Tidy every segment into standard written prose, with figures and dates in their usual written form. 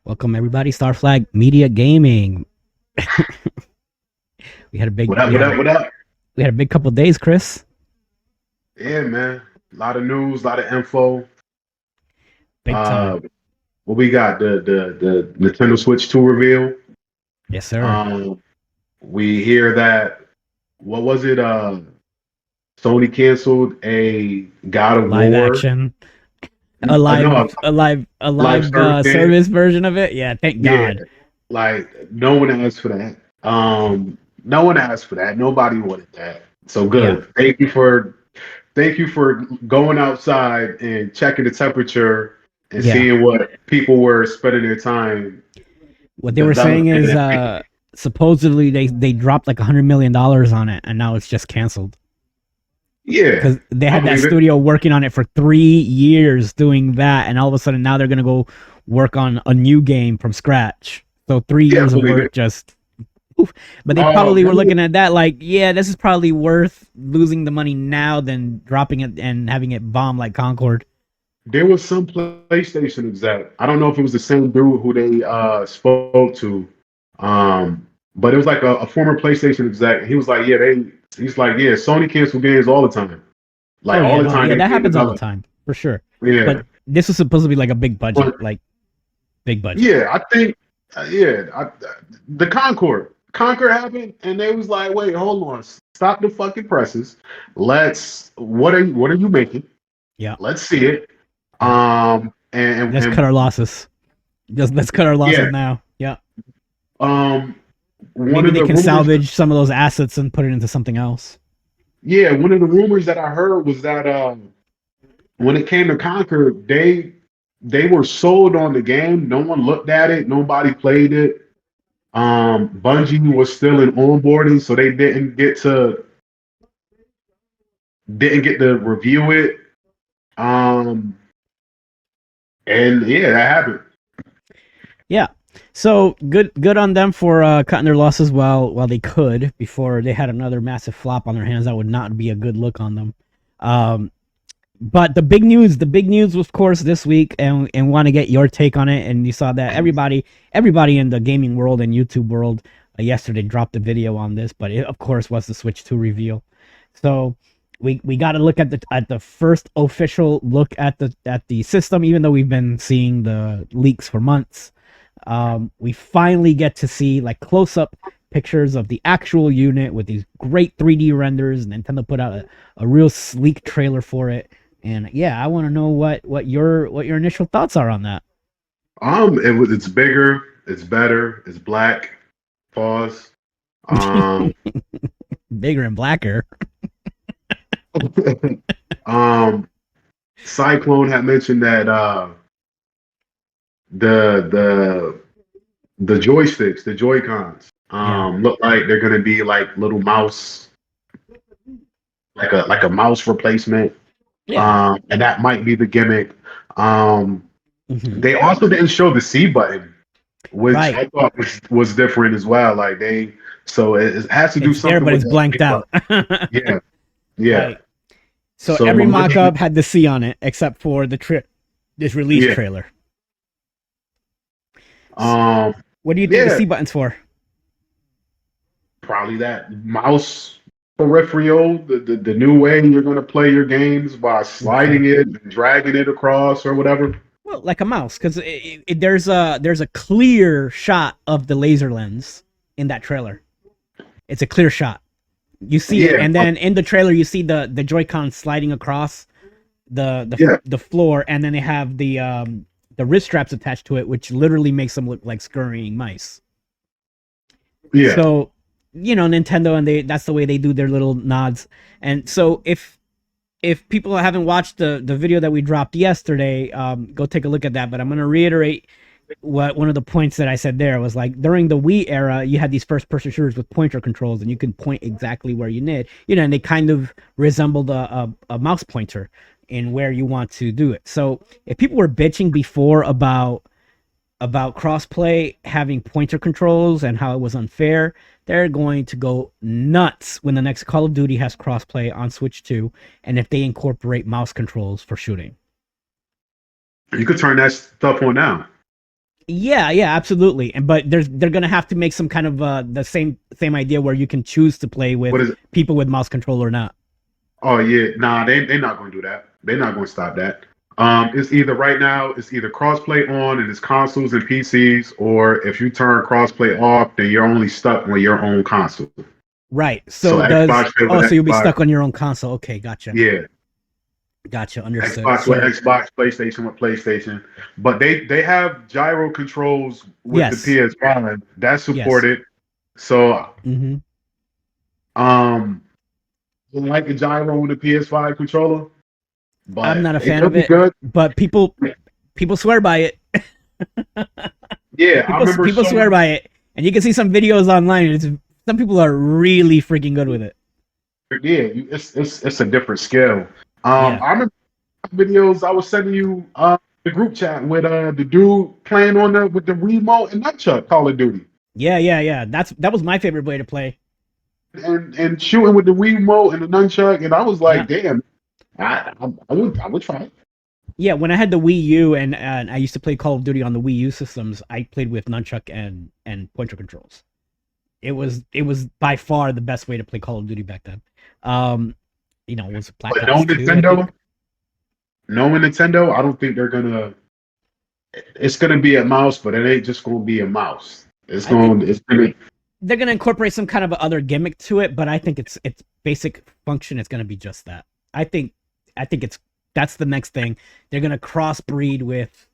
Welcome everybody, Star Flag Media Gaming. we had a big What up? we What had up? a What up? we had a big couple days, Chris. Yeah, man. A lot of news, a lot of info. Big Uh, time. what we got? The Nintendo Switch 2 reveal. Yes, sir. Um, we hear that what was it? Sony canceled a God of Live War. action. A No, live a a live a live live service game. service version of it. Yeah, thank Yeah, God. like no one asked for that. No one asked for that. Nobody wanted that. So Yeah. good. Thank you for going outside and checking the temperature and Yeah. seeing what people were spending their time What they were saying developing is and making. supposedly they dropped like $100 million on it and now it's just canceled. Yeah, Because they I had that believe it. studio working on it for 3 years doing that, and all of a sudden now they're gonna go work on a new game from scratch. So three Yeah, I years of believe it. work just oof. But they probably were Remember, looking at that like, yeah, this is probably worth losing the money now than dropping it and having it bomb like Concord. there was some PlayStation exec. I don't know if it was the same dude who they spoke to, but it was like a former PlayStation exec. He was like, he's like, yeah, Sony cancel games all the time. Like Oh all yeah, the no, time yeah, that they happens all the develop. time for sure. Yeah, But this was supposed to be like a but big budget. yeah, I think, the Concord happened, and they was like, "Wait, hold on, stop the fucking presses. What are you making? Yeah, Let's see it." yeah. Let's cut And our losses. Just let's cut our losses yeah, now. Yeah. um, one Maybe of they the can rumors, salvage some of those assets and put it into something else. one of the rumors that I heard was that when it came to Concord, they were sold on the game. No one looked at it. Nobody played it. Bungie was still in onboarding, so they didn't get to review it. Um, and yeah, that happened. Yeah. So good on them for cutting their losses while they could before they had another massive flop on their hands. That would not be a good look on them. Um, but the big news, of course, this week, and want to get your take on it. And you saw that everybody in the gaming world and YouTube world yesterday dropped a video on this, but it of course was the Switch 2 reveal. So we got to look at the first official look at the system, even though we've been seeing the leaks for months. We finally get to see like close up pictures of the actual unit with these great 3D renders. Nintendo put out a real sleek trailer for it, and yeah, I want to know what your initial thoughts are on that. It's bigger, it's better, it's black. Pause. Um, Bigger and blacker. um, Cyclone had mentioned that the the the joysticks, the Joy Cons, Yeah, look like they're gonna be like little mouse, like a mouse replacement. yeah. And that might be the gimmick. Um, Hmm. they also didn't show the C button, which Right. I thought was different as well. Like so it has to do It's there, something but with it's that blanked C button. out. Yeah, yeah. Right. So So every Millennium, mock-up had the C on it, except for this release yeah, trailer. um, What do you think the yeah, C button's for? probably that mouse peripheral, the new way you're gonna play your games by sliding Okay. it and dragging it across or whatever. Well, like a mouse, because there's a clear shot of the laser lens in that trailer. It's a clear shot. You see it, Yeah, and then in the trailer you see the Joy-Con sliding across the the yeah, the floor, and then they have the wrist straps attached to it, which literally makes them look like scurrying mice. yeah. So, Nintendo, and that's the way they do their little nods. And so if people haven't watched the video that we dropped yesterday, go take a look at that. But I'm going to reiterate what one of the points that I said there was like during the Wii era, you had these first person shooters with pointer controls, and you can point exactly where you need, and they kind of resembled a mouse pointer in where you want to do it. So if people were bitching before about crossplay having pointer controls and how it was unfair, they're going to go nuts when the next Call of Duty has crossplay on Switch 2 and if they incorporate mouse controls for shooting. You could turn that stuff on now. Yeah, yeah, absolutely. And but they're gonna have to make some kind of the same idea where you can choose to play with What is it? people with mouse control or not. Oh yeah, nah, they're not gonna do that. They're not gonna stop that. It's either right now, it's either crossplay on and it's consoles and PCs, or if you turn crossplay off, then you're only stuck with your own console. Right. So So Xbox shit with so you'll be Xbox, stuck on your own console. Okay, gotcha. yeah. Gotcha, understood. Xbox with So Xbox, PlayStation with PlayStation. But they have gyro controls with the yes. PS5 that's Yes. supported. So Mhm. I like the gyro with the PS5 controller, I'm but not a fan it'll of be it, good. but people swear by it. Yeah, I remember People swear Sony. by it. And you can see some videos online. It's some people are really freaking good with it. Yeah, it's a different scale. Yeah. I remember videos I was sending you the group chat with the dude playing on the with the remote and nunchuck Call of Duty Yeah, yeah, yeah. That was my favorite way to play. and shooting with the remote and the nunchuck, and I was Yeah. like, damn, I would try it. Yeah, when I had the Wii U and I used to play Call of Duty on the Wii U systems, I played with nunchuck and pointer controls. It was by far the best way to play Call of Duty back then. It was Black But no Ops 2, I Nintendo, think. knowing Nintendo, I don't think they're gonna. It's gonna be a mouse, but it ain't just gonna be a mouse. I think It's gonna. they're gonna incorporate some kind of other gimmick to it, but I think its basic function is gonna be just that. I think it's that's the next thing. They're gonna crossbreed with.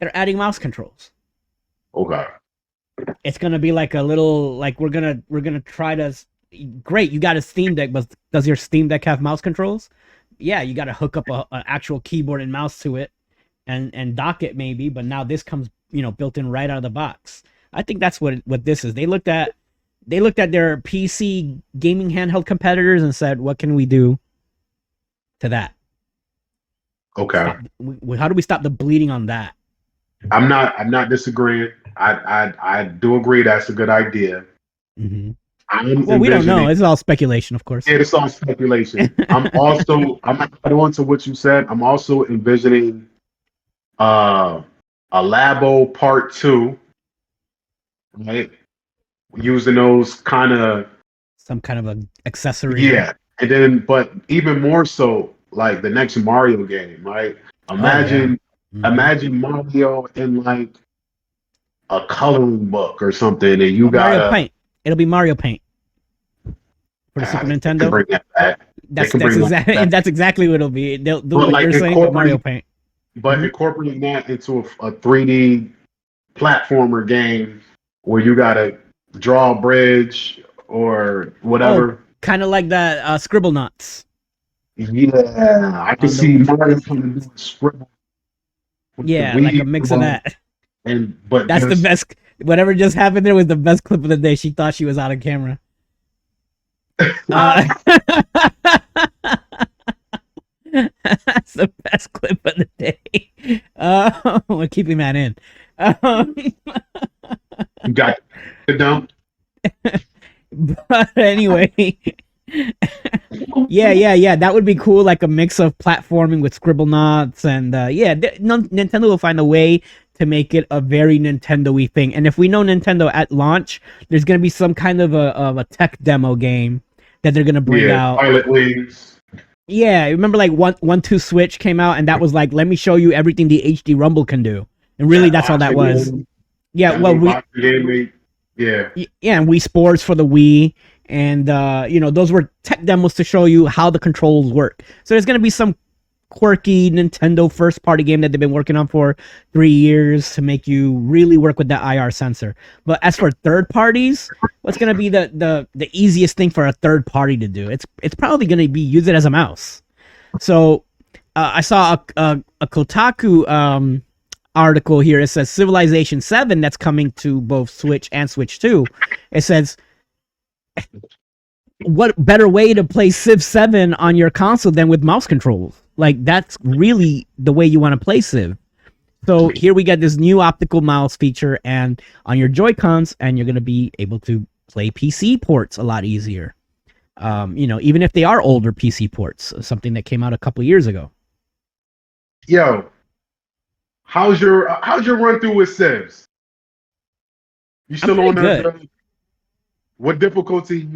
They're adding mouse controls. Okay. It's gonna be like a little like we're gonna try to. Great, you got a Steam Deck, but does your Steam Deck have mouse controls? Yeah, you got to hook up a actual keyboard and mouse to it and dock it maybe. But now this comes built in right out of the box. I think that's what this is. They looked at their PC gaming handheld competitors and said, what can we do to that? Okay. Stop. How do we stop the bleeding on that? I'm not disagreeing. I do agree that's a good idea. Hmm. I'm Well, we don't know. envisioning. It's all speculation, of course. Yeah, it's all speculation. I'm add on to what you said. I'm also envisioning uh a Labo Part Two, right? Using those kind of Some kind of a accessory. yeah, and then but even more so like the next Mario game, right? Oh yeah. Imagine Hmm. imagine Mario in like a coloring book or something, and you Oh, Mario gotta Paint. It'll be Mario Paint for the Super they can Nintendo. bring that back. They That's can that's bring that exactly back. that's exactly what it'll be. They'll do But what like you're saying, but Mario Paint. Hmm. incorporating that into a 3D platformer game where you gotta draw a bridge or Oh, whatever. kind of like that Scribble Knots Yeah, I can on see the. Mario coming to do a scribble with the Yeah, like a Wii mix of remote, that. and but That's the just best. Whatever just happened there was the best clip of the day. She thought she was out of camera. Uh, that's the best clip of the day. We're keeping that in. Um, you got it down. but anyway, yeah. That would be cool, like a mix of platforming with Scribble Knots, and Nintendo will find a way to make it a very Nintendo-y thing. And if we know Nintendo at launch, there's gonna be some kind of a tech demo game that they're gonna bring Yeah, out. Pilot Wings. Yeah, remember like one two Switch came out, and that was like, let me show you everything the HD Rumble can do, and really That that's all that boxing was. game. Yeah, That well, new boxing game. Yeah. yeah, and Wii Sports for the Wii, and those were tech demos to show you how the controls work. So there's gonna be some quirky Nintendo first party game that they've been working on for 3 years to make you really work with that IR sensor. But as for third parties, what's gonna be the easiest thing for a third party to do? It's probably gonna be use it as a mouse. So I saw a Kotaku article here. It says Civilization 7 that's coming to both Switch and Switch 2. It says, what better way to play Civ 7 on your console than with mouse controls? Like, that's really the way you want to play Civ. So here we get this new optical mouse feature and on your Joy-Cons, and you're going to be able to play PC ports a lot easier. Even if they are older PC ports, something that came out a couple years ago. Yo, how's your run through with Sibs? You I'm still pretty on good. what difficulty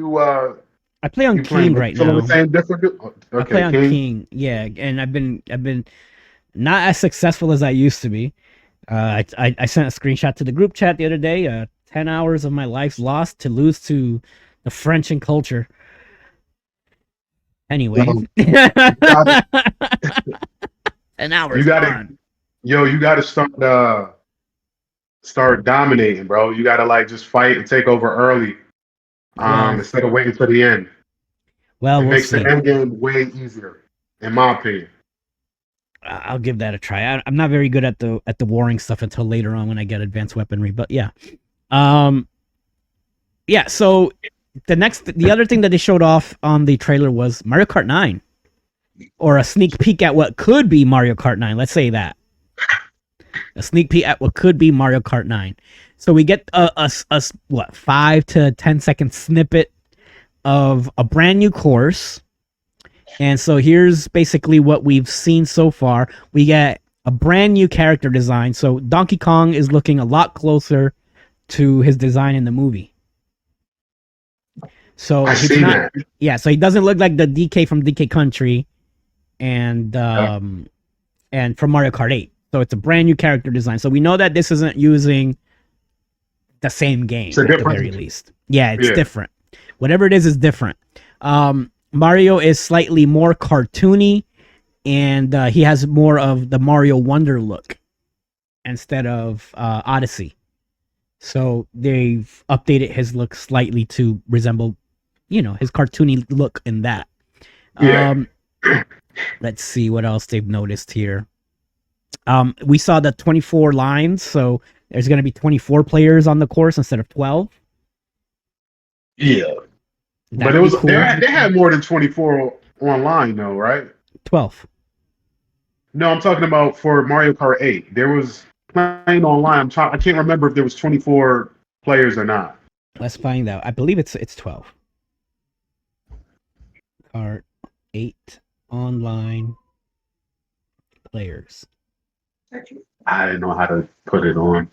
I play on you playing? King You right still on the now. same difficulty? I play Okay, on King. King, yeah, and I've been not as successful as I used to be. I sent a screenshot to the group chat the other day. 10 hours of my life's lost to lose to the French and culture. Anyway, Um, you got 10 hours you got to gone. yo, you got to start dominating, bro. You got to like just fight and take over early, Well, instead of waiting to the end. well, It we'll makes the see. end game way easier, in my opinion. I'll give that a try. I'm not very good at the warring stuff until later on when I get advanced weaponry. But yeah, um, yeah. So the other thing that they showed off on the trailer was Mario Kart 9, or a sneak peek at what could be Mario Kart 9. Let's say that a sneak peek at what could be Mario Kart 9. So we get a what 5 to 10 second snippet of a brand new course. And so here's basically what we've seen so far. We get a brand new character design. So Donkey Kong is looking a lot closer to his design in the movie. So I he's seen not, that. yeah. So he doesn't look like the DK from DK Country, and Yeah. from Mario Kart 8. So it's a brand new character design. So we know that this isn't using the same It's game a at the very different. least. Yeah, it's Yeah. different. Whatever it is different. Mario is slightly more cartoony, and he has more of the Mario Wonder look instead of Odyssey. So they've updated his look slightly to resemble, his cartoony look in that. Yeah. Um, let's see what else they've noticed here. We saw the 24 lines, so there's going to be 24 players on the course instead of 12. Yeah. But it That'll be was cool. they had more than 24 online though, right? 12. No, I'm talking about for Mario Kart 8. There was playing online. I can't remember if there was 24 players or not. Let's find out. I believe it's 12. Kart 8 online players. I didn't know how to put it on.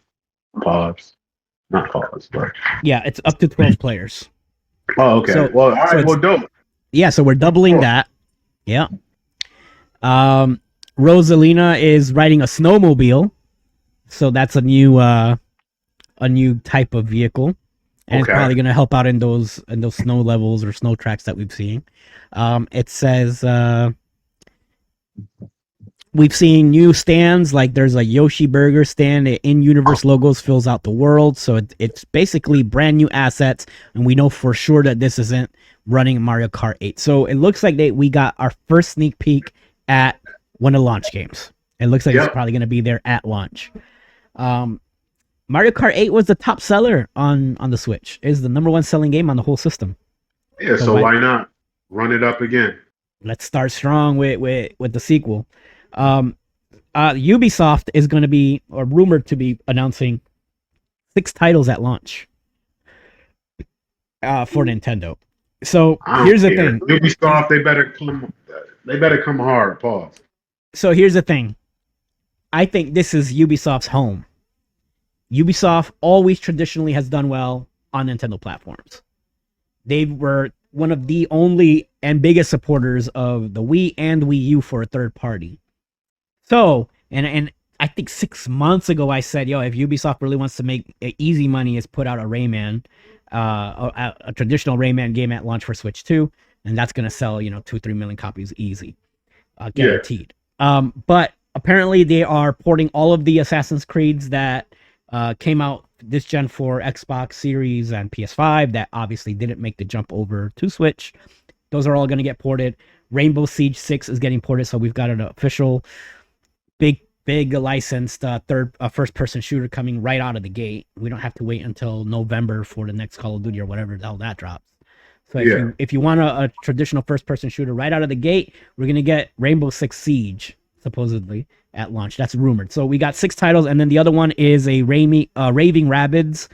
Pause. Not pause, but Yeah, it's up to 12 players. oh, okay. So Well, all so right. it's Well, dope. yeah, so we're doubling Cool. that. Yeah. Um Rosalina is riding a snowmobile. So that's a new type of vehicle. And it's Okay. probably going to help out in those snow levels or snow tracks that we've seen. It says we've seen new stands, like there's a Yoshi Burger stand. In universe logos fills out the world, so it's basically brand new assets, and we know for sure that this isn't running Mario Kart 8. So it looks like we got our first sneak peek at one of the launch games. It looks like it's Yep. probably going to be there at launch. Mario Kart 8 was the top seller on the Switch. It is the number one selling game on the whole system. Yeah. So So why not run it up again? let's start strong with the sequel. Um, Ubisoft is going to be, or rumored to be, announcing 6 titles at launch for Nintendo. So I don't here's the care. thing. Ubisoft, they better come. They better come hard. Pause. So here's the thing. I think this is Ubisoft's home. Ubisoft always traditionally has done well on Nintendo platforms. They were one of the only and biggest supporters of the Wii and Wii U for a third party. So, and I think 6 months ago I said, yo, if Ubisoft really wants to make easy money, is put out a Rayman, a traditional Rayman game at launch for Switch 2, and that's gonna sell 2-3 million copies easy, Yeah. guaranteed. But apparently they are porting all of the Assassin's Creeds that came out this gen for Xbox Series and PS5 that obviously didn't make the jump over to Switch. Those are all going to get ported. Rainbow Siege 6 is getting ported, so we've got an official big licensed first person shooter coming right out of the gate. We don't have to wait until November for the next Call of Duty or whatever the hell that drops. So if you want a traditional first person shooter right out of the gate, we're gonna get Rainbow Six Siege supposedly at launch. That's rumored. So we got 6 titles, and then the other one is a Raving Rabbids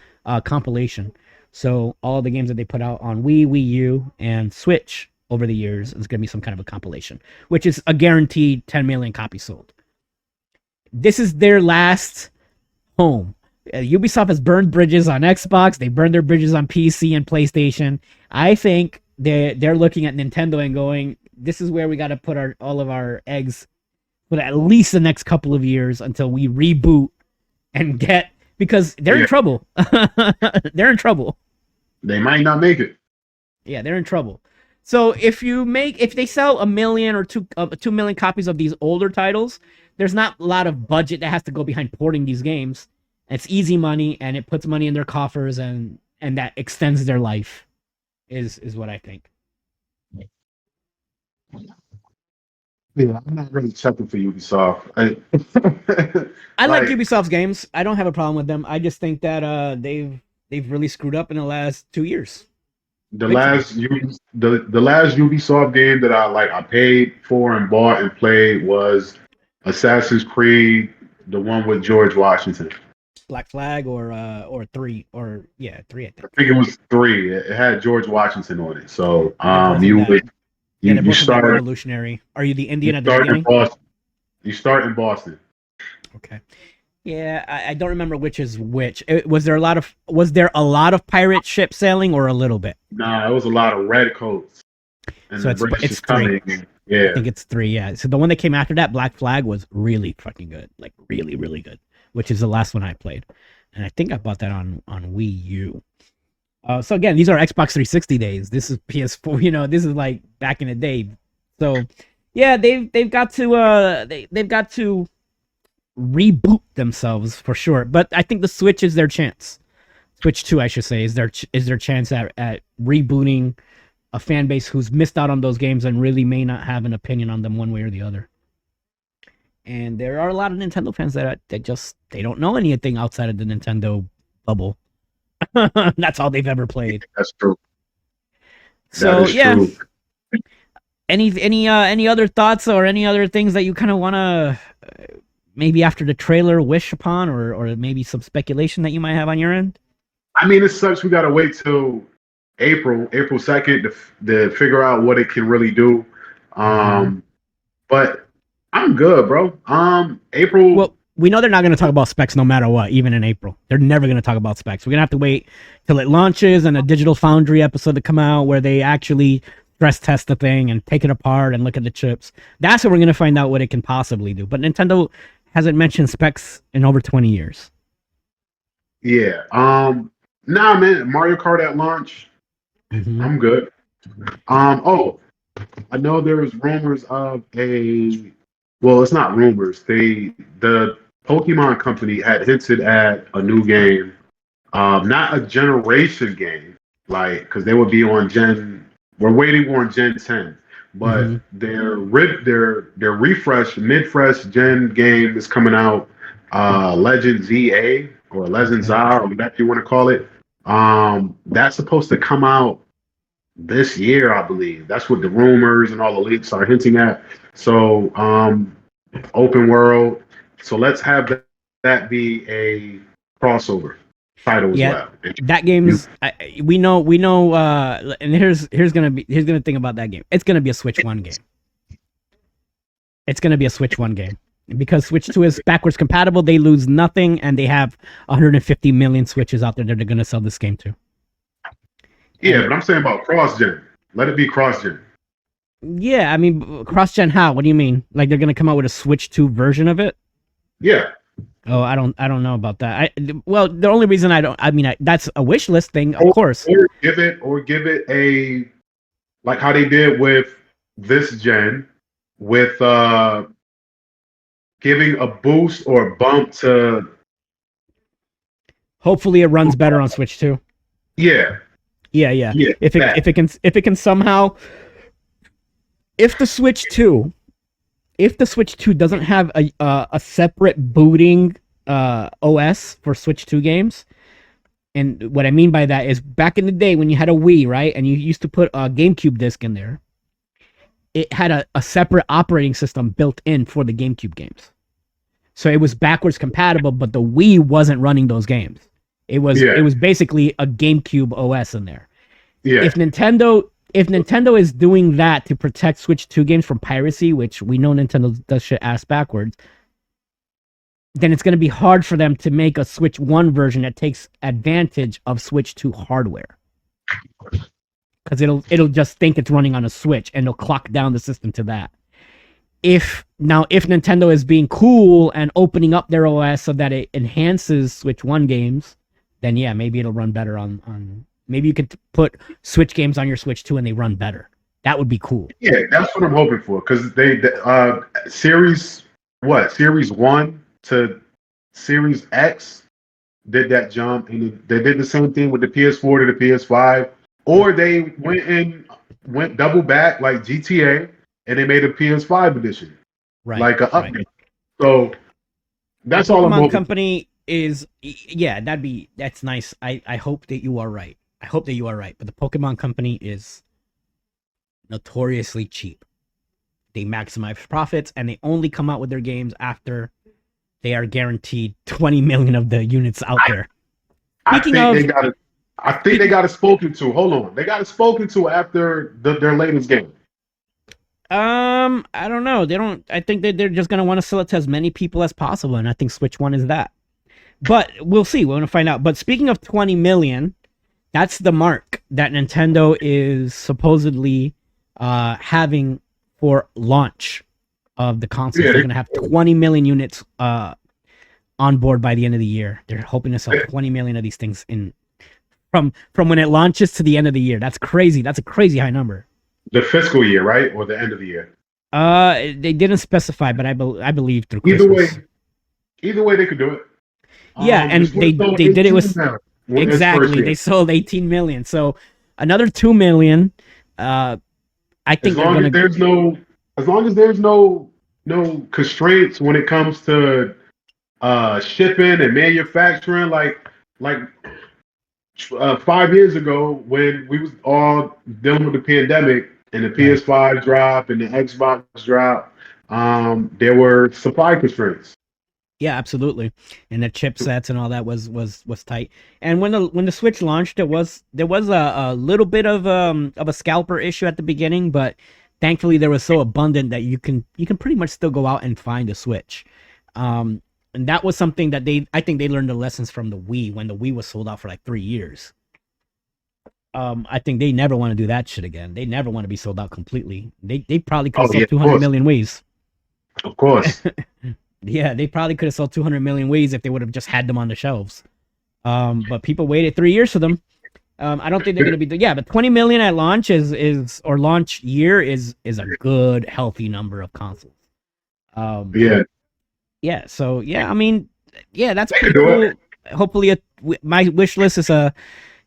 compilation. So all the games that they put out on Wii, Wii U, and Switch over the years is gonna be some kind of a compilation, which is a guaranteed 10 million copies sold. this is their last home. Ubisoft has burned bridges on Xbox. They burned their bridges on PC and PlayStation. I think they're looking at Nintendo and going, "This is where we got to put all of our eggs for at least the next couple of years until we reboot and get because they're in trouble. They're in trouble. They might not make it. Yeah, they're in trouble. So if they sell 1 million or 2 million copies of these older titles, there's not a lot of budget that has to go behind porting these games. It's easy money and it puts money in their coffers and that extends their life is what I think. Yeah, I'm not really checking for Ubisoft. I like Ubisoft's games. I don't have a problem with them. I just think that they've really screwed up in the last 2 years. The last Ubisoft game that I paid for and bought and played was Assassin's Creed, the one with George Washington. Black Flag or 3 or 3 I think. I think it was 3. It had George Washington on it. So you start revolutionary. Are you the Indian at the beginning? You start in Boston. Okay. Yeah, I don't remember which is which. Was there a lot of pirate ship sailing or a little bit? Nah, it was a lot of red coats. And so it's 3. Yeah. I think it's 3, yeah. So the one that came after that, Black Flag, was really fucking good. Like really, really good. Which is the last one I played. And I think I bought that on Wii U. So again, these are Xbox 360 days. This is PS4, this is like back in the day. So yeah, they've got to they've got to reboot themselves for sure. But I think the Switch is their chance. Switch 2, I should say, is their chance at rebooting a fan base who's missed out on those games and really may not have an opinion on them one way or the other. And there are a lot of Nintendo fans that they don't know anything outside of the Nintendo bubble. That's all they've ever played. That's true. So true. Any other thoughts or any other things that you kind of want to maybe after the trailer wish upon or maybe some speculation that you might have on your end? I mean, it sucks. We got to wait till April 2nd to figure out what it can really do. But I'm good, bro. April. Well, we know they're not going to talk about specs no matter what, even in April. They're never going to talk about specs. We're going to have to wait till it launches and a Digital Foundry episode to come out where they actually stress test the thing and take it apart and look at the chips. That's where we're going to find out what it can possibly do. But Nintendo hasn't mentioned specs in over 20 years. Yeah. Nah, man. Mario Kart at launch. Mm-hmm. I'm good. Oh, I know there's rumors of well, it's not rumors. The Pokemon company had hinted at a new game, not a generation game, like because they would be on We're waiting on Gen 10, but their refresh mid-fresh Gen game is coming out. Legend ZA or Legend ZA or whatever you want to call it. That's supposed to come out this year, I believe. That's what the rumors and all the leaks are hinting at. So, open world. So let's have that be a crossover title as well. That game's we know. And here's the thing about that game. It's gonna be a Switch 1 game. It's gonna be a Switch 1 game because Switch 2 is backwards compatible. They lose nothing, and they have 150 million Switches out there that they're gonna sell this game to. Yeah, but I'm saying about cross-gen. Let it be cross-gen. Yeah, I mean, cross-gen how? What do you mean? Like they're going to come out with a Switch 2 version of it? Yeah. Oh, I don't know about that. Well, the only reason that's a wish list thing, of course. Or give it a, like how they did with this gen, with giving a boost or a bump to. Hopefully it runs better on Switch 2. Yeah. Yeah. If it can somehow, if the Switch 2 doesn't have a separate booting OS for Switch 2 games, and what I mean by that is back in the day when you had a Wii, right, and you used to put a GameCube disc in there, it had a separate operating system built in for the GameCube games. So it was backwards compatible, but the Wii wasn't running those games. It was basically a GameCube OS in there. Yeah. If Nintendo is doing that to protect Switch 2 games from piracy, which we know Nintendo does shit ass backwards, then it's going to be hard for them to make a Switch 1 version that takes advantage of Switch 2 hardware. Because it'll just think it's running on a Switch, and it'll clock down the system to that. If Nintendo is being cool and opening up their OS so that it enhances Switch 1 games, then yeah, maybe it'll run better on maybe you could put Switch games on your Switch 2 and they run better. That would be cool. Yeah, that's what I'm hoping for. Because Series 1 to Series X did that jump, and they did the same thing with the PS4 to the PS5, or they went double back like GTA, and they made a PS5 edition, Right? like an update. Right. So that's all I'm Pokemon hoping. Company is, yeah, that's nice. I hope that you are right. I hope that you are right. But the Pokemon Company is notoriously cheap. They maximize profits, and they only come out with their games after they are guaranteed 20 million of the units out there. I think they got it spoken to. Hold on, they got it spoken to after their latest game. I don't know. They don't. I think that they're just gonna want to sell it to as many people as possible, and I think Switch 1 is that. But we'll see. We're gonna find out. But speaking of 20 million, that's the mark that Nintendo is supposedly having for launch of the console. They're gonna have 20 million units on board by the end of the year. They're hoping to sell 20 million of these things from when it launches to the end of the year. That's crazy. That's a crazy high number. The fiscal year, right, or the end of the year? They didn't specify, but I believe through Christmas. Either way, they could do it. Yeah, and they did it with exactly. They sold 18 million, so another 2 million. I think as long as there's no constraints when it comes to shipping and manufacturing, like 5 years ago when we was all dealing with the pandemic and the PS5 drop and the Xbox drop, there were supply constraints. Yeah, absolutely, and the chipsets and all that was tight. And when the Switch launched, there was a little bit of a scalper issue at the beginning, but thankfully they were so abundant that you can pretty much still go out and find a Switch. And that was something that I think they learned the lessons from the Wii, when the Wii was sold out for like 3 years. I think they never want to do that shit again. They never want to be sold out completely. They probably could have sold 200 million Wiis. Of course. Yeah, they probably could have sold 200 million Wiis if they would have just had them on the shelves. But people waited 3 years for them. I don't think they're going to be... Yeah, but 20 million at launch or launch year is a good, healthy number of consoles. Yeah. Yeah, so yeah, I mean, yeah, that's pretty cool. Hopefully, my wish list is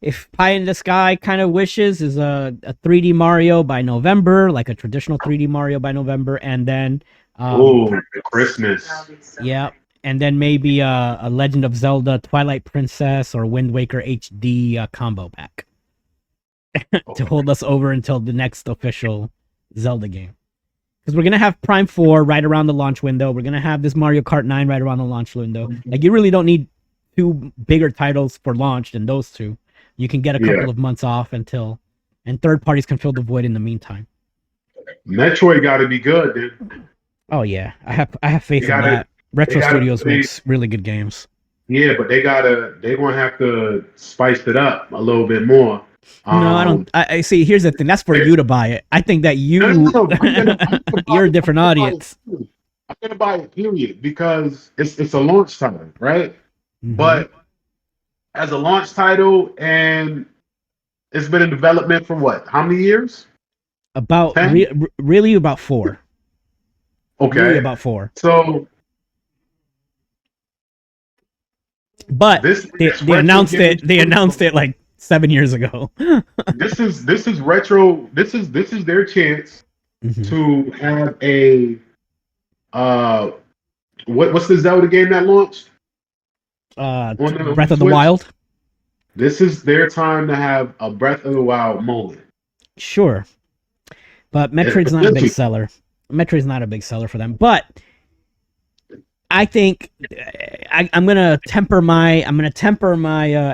if pie in the sky kind of wishes is a 3D Mario by November, like a traditional 3D Mario by November, and then Christmas. Yeah, and then maybe a Legend of Zelda Twilight Princess or Wind Waker HD combo pack to hold us over until the next official Zelda game. Because we're going to have Prime 4 right around the launch window. We're going to have this Mario Kart 9 right around the launch window. Like, you really don't need two bigger titles for launch than those two. You can get a couple of months off and third parties can fill the void in the meantime. Metroid got to be good, dude. Oh, yeah. I have faith in that. Retro Studios makes really good games. Yeah, but they're going to have to spice it up a little bit more. No, I don't. I see. Here's the thing. That's for you to buy it. I think that you're a different audience. I'm gonna buy it, period, because it's a launch title, right? Mm-hmm. But as a launch title, and it's been in development for what? How many years? About really about 4. Okay, really about 4. So, but they announced it. They announced it like 7 years ago. This is retro. This is their chance to have a what's the Zelda game that launched? Breath of the Wild. This is their time to have a Breath of the Wild moment. Sure, but Metroid's not a big seller. Metroid's not a big seller for them, but I think I'm gonna temper my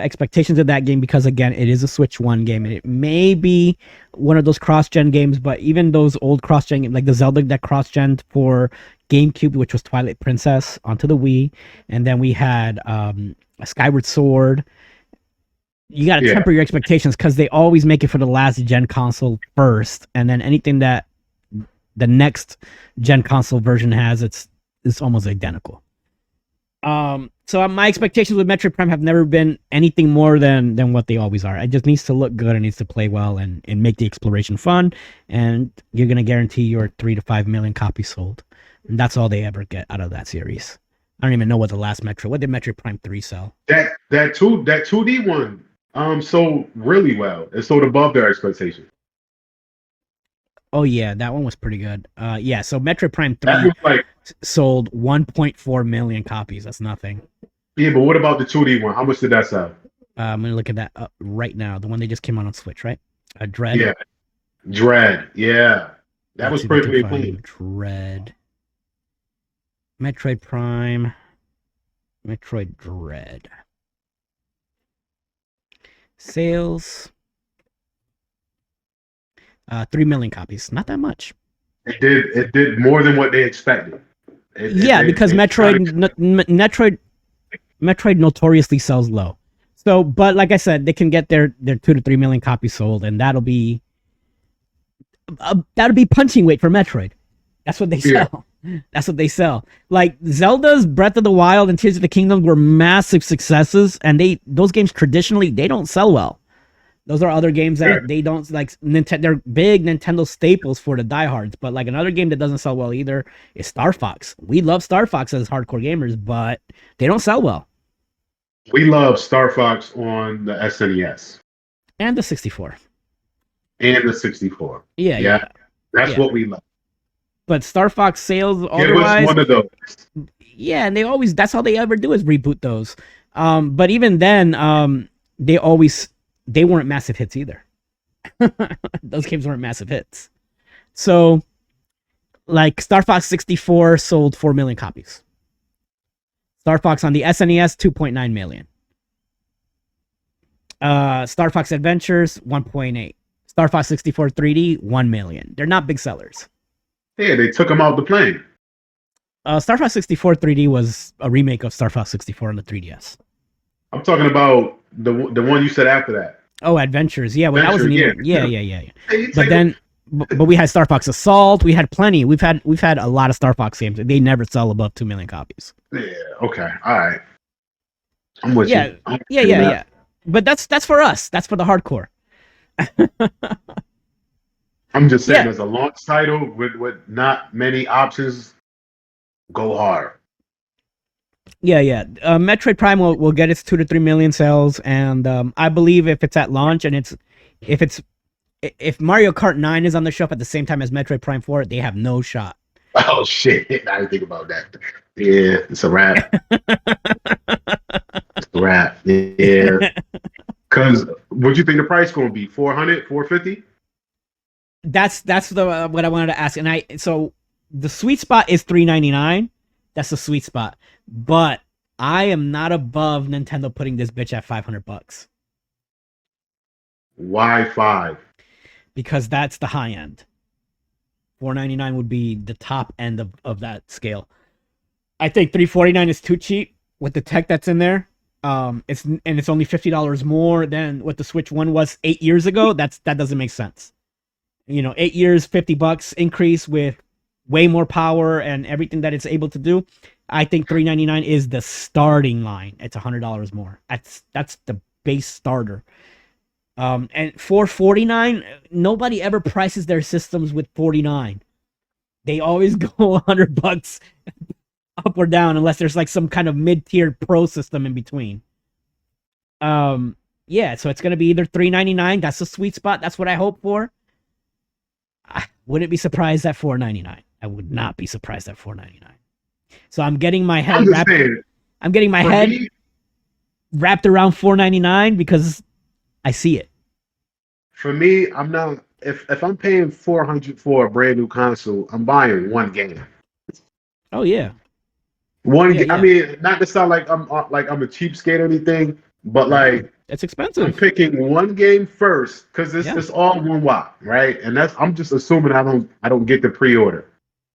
expectations of that game, because again, it is a Switch 1 game, and it may be one of those cross-gen games. But even those old cross-gen games, like the Zelda that cross-gen for GameCube, which was Twilight Princess, onto the Wii, and then we had a Skyward Sword. You got to Yeah. temper your expectations because they always make it for the last gen console first, and then anything that the next gen console version has, it's almost identical. So my expectations with Metroid Prime have never been anything more than what they always are. It just needs to look good, it needs to play well, and make the exploration fun, and you're gonna guarantee your 3 to 5 million copies sold, and that's all they ever get out of that series. I don't even know what the last what did Metroid Prime 3 sell? That 2D one sold really well. It sold above their expectations. Oh yeah, that one was pretty good. Yeah, so Metroid Prime That 3 was like, sold 1.4 million copies. That's nothing. yeah, but what about the 2D one? How much did that sell? I'm gonna look at that up right now. The one they just came out on Switch, right? Dread. Yeah, Dread. Yeah, that Let's was see if I pretty can clean. find Dread. Metroid Prime. Metroid Dread. Sales. 3 million copies. Not that much. It did more than what they expected. Because Metroid notoriously sells low. So, but like I said, they can get their 2 to 3 million copies sold, and that'll be punching weight for Metroid. That's what they sell. Yeah. That's what they sell. Like Zelda's Breath of the Wild and Tears of the Kingdom were massive successes, and those games traditionally they don't sell well. Those are other games that they don't like. They're big Nintendo staples for the diehards. But like another game that doesn't sell well either is Star Fox. We love Star Fox as hardcore gamers, but they don't sell well. We love Star Fox on the SNES and the 64 and the 64. Yeah. That's what we love. But Star Fox sales otherwise, it was one of those. Yeah, and that's all they ever do is reboot those. But even then, they weren't massive hits either. Those games weren't massive hits. So, like Star Fox 64 sold 4 million copies. Star Fox on the SNES 2.9 million. Star Fox Adventures 1.8. Star Fox 64 3D 1 million. They're not big sellers. Yeah, they took them out the plane. Star Fox 64 3D was a remake of Star Fox 64 on the 3DS. I'm talking about the one you said after that. Oh, Adventures. Yeah, well, that wasn't even. Yeah. But we had Star Fox Assault. We had plenty. We've had a lot of Star Fox games. They never sell above 2 million copies. Yeah. Okay. All right. I'm with you. Yeah. But that's for us. That's for the hardcore. I'm just saying, as a launch title with not many options, go hard. Yeah. Metroid Prime will get its 2 to 3 million sales, and I believe if it's at launch and if Mario Kart 9 is on the shelf at the same time as Metroid Prime 4, they have no shot. Oh shit! I didn't think about that. Yeah, it's a wrap. It's a wrap. Yeah. Because what do you think the price going to be? 400, 450? That's what I wanted to ask, and so the sweet spot is $399. That's the sweet spot, but I am not above Nintendo putting this bitch at $500. Why 5? Because that's the high end. $499 would be the top end of that scale. I think $349 is too cheap with the tech that's in there. It's only $50 more than what the Switch 1 was 8 years ago. That doesn't make sense. 8 years, $50 increase with way more power and everything that it's able to do. I think $399 is the starting line. It's $100 more. That's the base starter. And $449, nobody ever prices their systems with $49. They always go $100 up or down unless there's like some kind of mid-tier pro system in between. Yeah, so it's gonna be either $399. That's the sweet spot. That's what I hope for. I wouldn't be surprised at $499. I would not be surprised at $499. So I'm getting my head wrapped. I'm getting my head wrapped around $499 because I see it. For me, I'm not. If I'm paying $400 for a brand new console, I'm buying one game. Oh yeah. One game. I mean, not to sound like I'm a cheapskate or anything, but like it's expensive. I'm picking one game first because it's all one wop, right? And I'm just assuming I don't get the pre-order.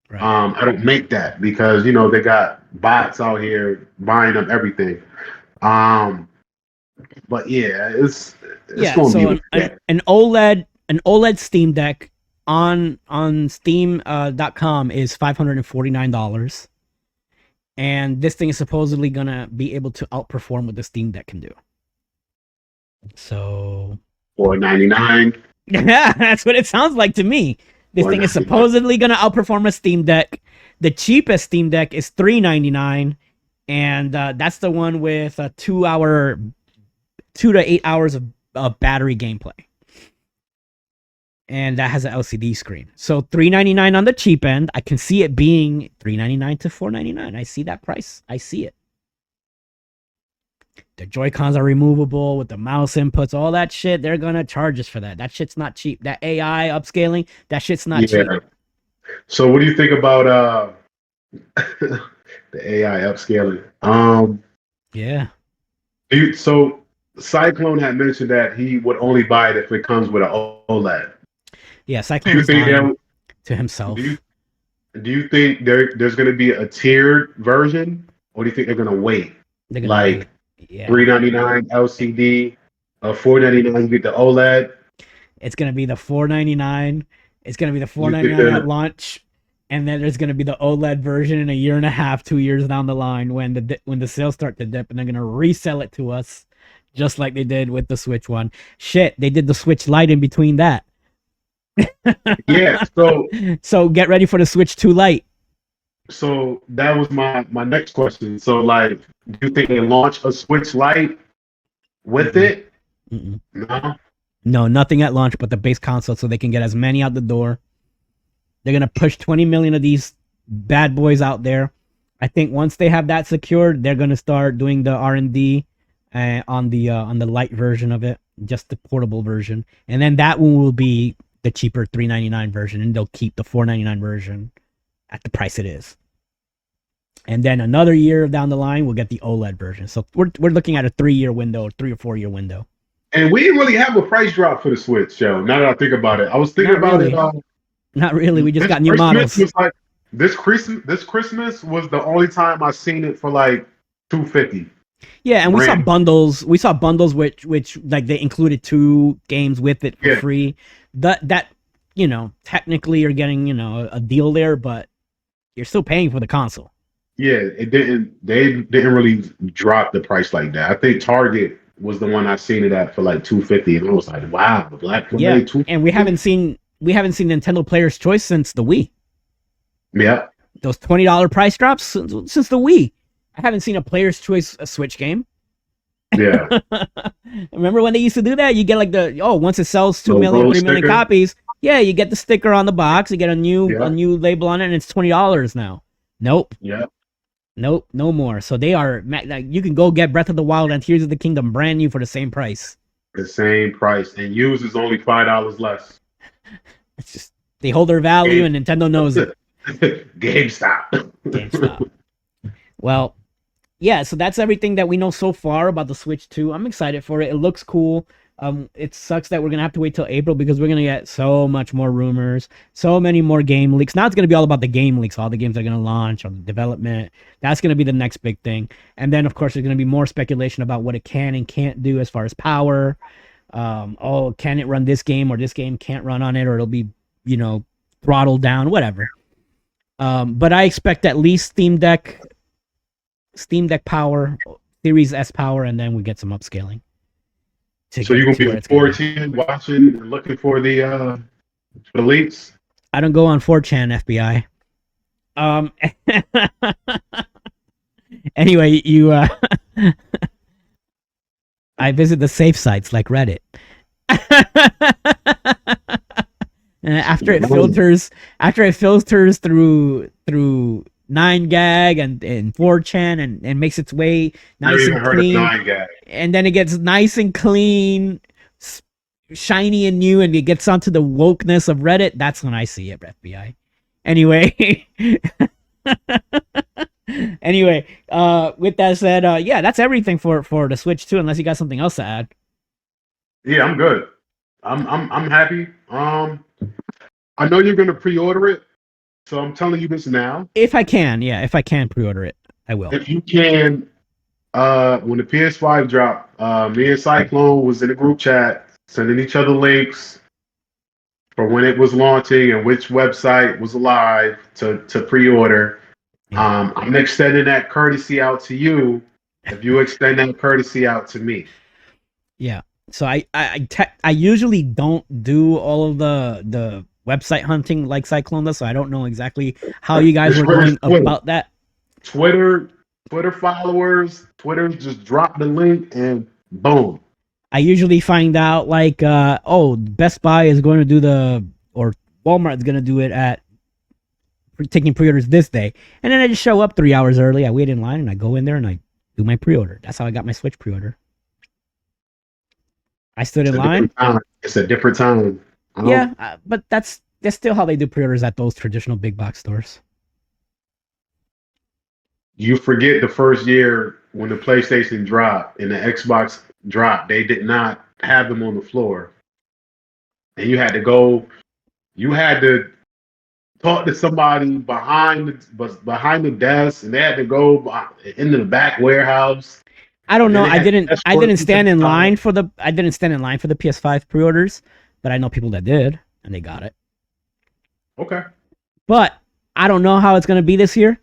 Right. I don't make that because they got bots out here buying up everything. Um, but yeah, it's Yeah. gonna be So what it is. an OLED Steam Deck on Steam .com is $549, and this thing is supposedly gonna be able to outperform what the Steam Deck can do. So $4.99, yeah, that's what it sounds like to me. This thing is 4.99. supposedly gonna outperform a Steam Deck. The cheapest Steam Deck is $399, and that's the one with a 2 to 8 hours of battery gameplay, and that has an LCD screen. So $399 on the cheap end. I can see it being $399 to $499. I see that price. I see it. The Joy Cons are removable with the mouse inputs, all that shit. They're gonna charge us for that. That shit's not cheap. That AI upscaling, that shit's not cheap. Yeah. So what do you think about the AI upscaling? Yeah, So Cyclone had mentioned that he would only buy it if it comes with an OLED. yeah. Do Cyclone you is think lying they'll- to do you himself. do you think there's going to be a tiered version, or do you think they're going to wait They're gonna like wait. Yeah, $3.99 LCD, $4.99 you get the OLED? it's gonna be the $499. It's gonna be the You think 499 at the launch, and then there's gonna be the OLED version in a year and a half, 2 years down the line when the sales start to dip, and they're gonna resell it to us, just like they did with the Switch one. Shit, they did the Switch Lite in between that. yeah? So get ready for the Switch 2 Lite. So that was my next question. So like, do you think they launch a Switch Lite with Mm-mm, it? mm-mm. No. No, nothing at launch but the base console, so they can get as many out the door. They're gonna push 20 million of these bad boys out there. I think once they have that secured, they're gonna start doing the R&D on the light version of it, just the portable version, and then that one will be the cheaper 399 version, and they'll keep the 499 version at the price it is. And then another year down the line, we'll get the OLED version. So we're looking at a 3 year window, 3 or 4 year window. And we didn't really have a price drop for the Switch, yo. Now that I think about it, I was thinking Not about it. really, not really. We just This got new Christmas models. was like this Christmas was the only time I seen it for like 250 Yeah, and we saw brand. bundles. We saw bundles which like they included 2 games with it for Yeah, free. That technically you're getting a deal there, but you're still paying for the console. yeah. It didn't. They didn't really drop the price like that. I think Target was the one I seen it at for like 250, and I was like, wow, the Black Yeah, Friday and we 250. haven't seen Nintendo Player's Choice since the Wii. Yeah, Those $20 price drops since the Wii. I haven't seen a Player's Choice a Switch game. yeah. Remember when they used to do that? You get like once it sells 2 million, Logo 3 million sticker. copies, yeah, you get the sticker on the box, you get a Yeah, new label on it, and it's $20 now. Nope. yeah. Nope, no more. So they are like, you can go get Breath of the Wild and Tears of the Kingdom brand new for the same price. The same price, and used is only $5 less. It's just they hold their value, Game, and Nintendo knows it. GameStop. GameStop. Well, yeah, so that's everything that we know so far about the Switch 2. I'm excited for it. It looks cool. It sucks that we're gonna have to wait till April because we're gonna get so much more rumors, so many more game leaks. Now it's gonna be all about the game leaks, all the games that are gonna launch, or the development. That's gonna be the next big thing. And then of course there's gonna be more speculation about what it can and can't do as far as power. Can it run this game, or this game can't run on it, or it'll be, throttled down, whatever. But I expect at least Steam Deck power, Series S power, and then we get some upscaling to So get you're it gonna to be where on it's gonna be. 14 watching and looking for the leaks. I don't go on 4chan, FBI. Um. Anyway, I visit the safe sites like Reddit. After it filters through 9gag and 4chan and makes its way Never nice even and heard of clean, 9gag. and then it gets nice and clean, shiny and new, and it gets onto the wokeness of Reddit. That's when I see it, FBI. Anyway, with that said, yeah, that's everything for the Switch 2. Unless you got something else to add. Yeah, I'm good. I'm happy. I know you're gonna pre-order it. So I'm telling you this now. If I can, yeah, if I can pre-order it, I will. If you can, when the PS5 dropped, me and Cyclone was in a group chat sending each other links for when it was launching and which website was live to pre-order. Yeah. I'm extending that courtesy out to you if you extend that courtesy out to me. Yeah. So I usually don't do all of the website hunting like Cyclone does, so I don't know exactly how you guys It's were really going about that. Twitter, Twitter followers, Twitter just drop the link and boom. I usually find out like oh, Best Buy is going to do or Walmart is going to do it at taking pre-orders this day. And then I just show up 3 hours early. I wait in line and I go in there and I do my pre-order. That's how I got my Switch pre-order. I stood in line. It's a different time. Yeah, but that's still how they do pre-orders at those traditional big box stores. You forget the first year when the PlayStation dropped and the Xbox dropped, they did not have them on the floor. And you had to talk to somebody behind the desk, and they had to go into the back warehouse. I don't know. I didn't stand in line for the PS5 pre-orders, but I know people that did and they got it. Okay. But I don't know how it's going to be this year.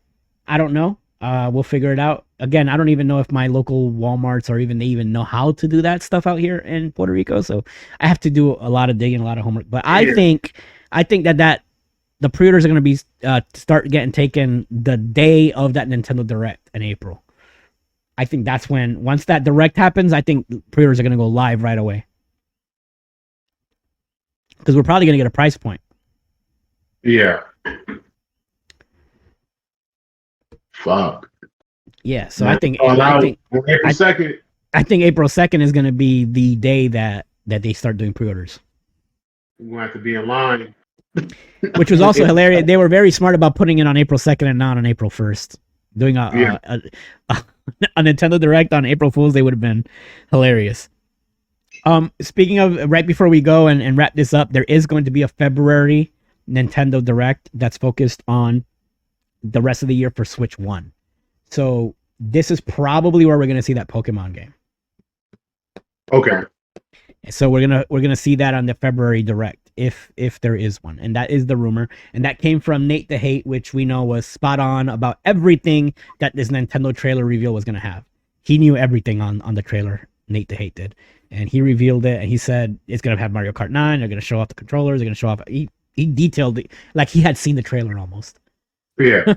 I don't know. We'll figure it out. Again, I don't even know if my local Walmarts or they even know how to do that stuff out here in Puerto Rico. So I have to do a lot of digging, a lot of homework. But I think that the pre-orders are going to be start getting taken the day of that Nintendo Direct in April. I think that's when, once that Direct happens, I think pre-orders are going to go live right away. Because we're probably going to get a price point. Yeah. Fuck. Yeah, so I think April 2nd. I think April 2nd is going to be the day that they start doing pre-orders. We're going to have to be in line. Which was also hilarious. They were very smart about putting it on April 2nd and not on April 1st. Doing a Nintendo Direct on April Fool's Day would have been hilarious. Speaking of, right before we go and wrap this up, there is going to be a February Nintendo Direct that's focused on the rest of the year for Switch 1. So this is probably where we're going to see that Pokemon game. Okay. So we're gonna see that on the February Direct, if there is one, and that is the rumor, and that came from Nate the Hate, which we know was spot on about everything that this Nintendo trailer reveal was gonna have. He knew everything on the trailer. Nate the Hate did, and he revealed it, and he said it's gonna have Mario Kart 9. They're gonna show off the controllers. They're gonna show off. He detailed it like he had seen the trailer almost. Yeah.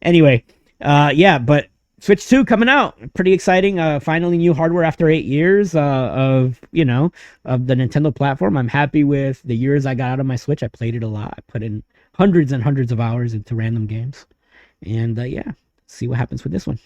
Anyway, yeah, but Switch 2 coming out. Pretty exciting. Finally new hardware after 8 years of the Nintendo platform. I'm happy with the years I got out of my Switch. I played it a lot. I put in hundreds and hundreds of hours into random games. And yeah, see what happens with this one.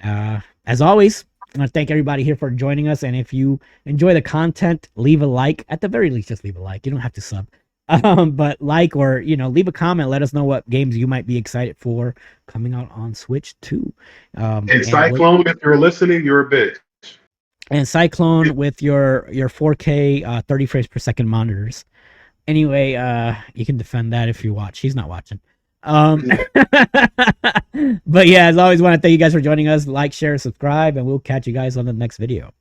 As always, I want to thank everybody here for joining us. And if you enjoy the content, leave a like. At the very least, just leave a like. You don't have to sub. But like, or leave a comment, let us know what games you might be excited for coming out on Switch 2. And Cyclone, if you're listening, you're a bitch. And Cyclone with your 4K 30 frames per second monitors. Anyway, you can defend that if you watch. He's not watching. But yeah, as always, want to thank you guys for joining us. Like, share, subscribe, and we'll catch you guys on the next video.